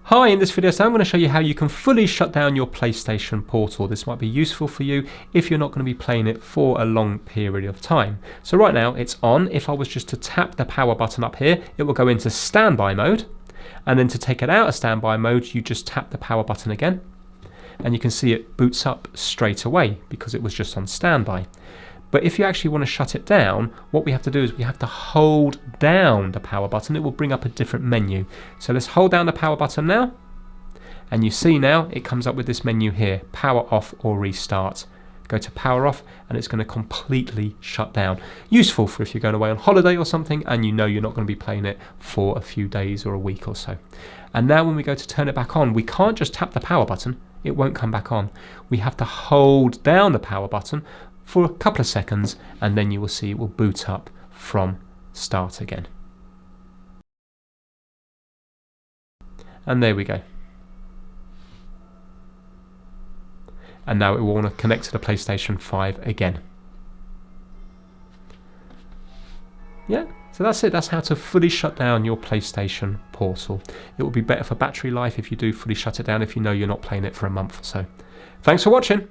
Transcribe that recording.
Hi, in this video I'm going to show you how you can fully shut down your PlayStation Portal. This might be useful for you if you're not going to be playing it for a long period of time. So right now it's on. If I was just to tap the power button up here, it will go into standby mode. And then to take it out of standby mode, you just tap the power button again. And you can see it boots up straight away because it was just on standby. But if you actually want to shut it down, what we have to do is we have to hold down the power button. It will bring up a different menu. So let's hold down the power button now. And you see now it comes up with this menu here, power off or restart. Go to power off and it's going to completely shut down. Useful for if you're going away on holiday or something and you know you're not going to be playing it for a few days or a week or so. And now when we go to turn it back on, we can't just tap the power button. It won't come back on. We have to hold down the power button for a couple of seconds and then you will see it will boot up from start again. And there we go. And now it will want to connect to the PlayStation 5 again. Yeah, so that's it. That's how to fully shut down your PlayStation Portal. It will be better for battery life if you do fully shut it down if you know you're not playing it for a month or so. Thanks for watching.